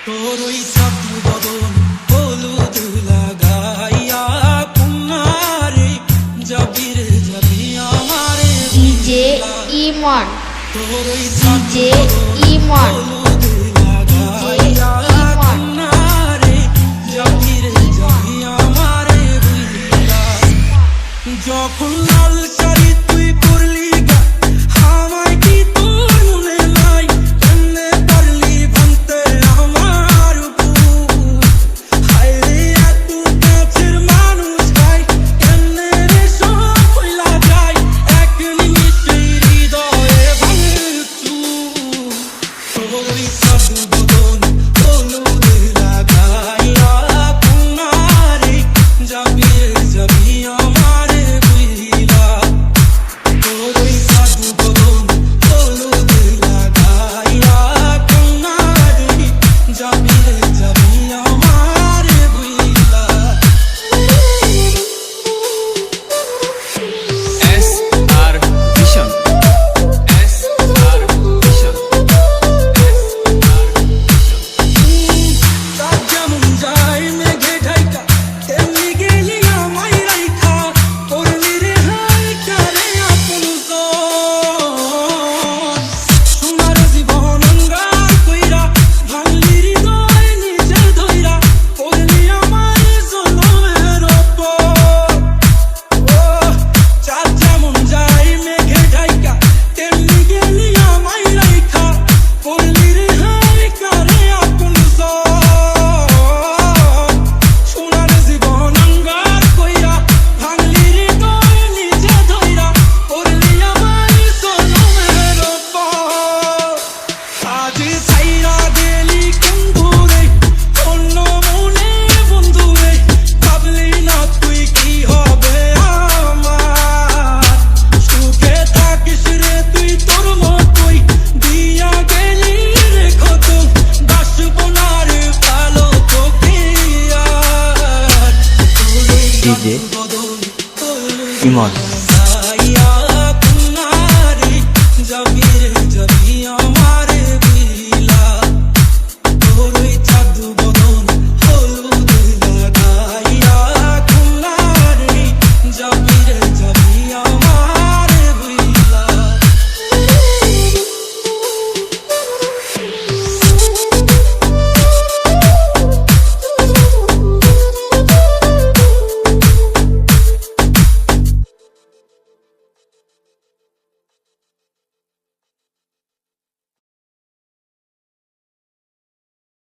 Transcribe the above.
তোর ওই চাকু বদন হলুদ লাগাইয়া কুমারে যাবি রে যাবি আমারে ডিজে ইমন তোর ওই ডিজে ইমন হলুদ লাগাইয়া কুমারে যাবি রে যাবি আমারে বুইলা যখন লাল শাড়ি তুই পরলি গা আমায় কি তোর মনে নাই কেমনে পারলি ভাঙতে আমার বুক হায় রে এত কাছের মানুষ ভাই কেমনে রে সব ভুলা যায় এক নিমিষে হৃদয়ে ভাঙচু তোর ওই সাধু বদন হলুদ লাগাইয়া কুমারে যাবি রে যাবি আমারে বুইলা তোর ওই সাধু বদন হলুদ লাগাইয়া কুমারে যাবি রে যাবি আমারে বুইলা SR Vision SR Vision তার যেমন যায় মেঘে ঢাইকা তেমনি গেলি আমায় রাইখা করলি রে হাই কারে আপন সোনার জীবন অঙ্গার কইরা ভাঙলি হৃদয় নিজে ধইরা করলি আমায় জনমের ওপর চাঁদ যেমন যায় মেঘে ঢাইকা তেমনি গেলি আমায় রাইখা করলি রে হাই কারে আপন সোনার জীবন অঙ্গার কইরা ভাঙলি হৃদয় নিজে ধইরা করলি আমায় জনমের ওপর আজ ছাইরা গেলি কুন্দুরে অন্য মনে বন্ধুরে ভাবলি না তুই কি হবে আমার সুখে থাকিস রে তুই তোর মতোই দিয়া গেলি রে কত বাসবো না রে ভালো তোকে আর ডিজে ইমন।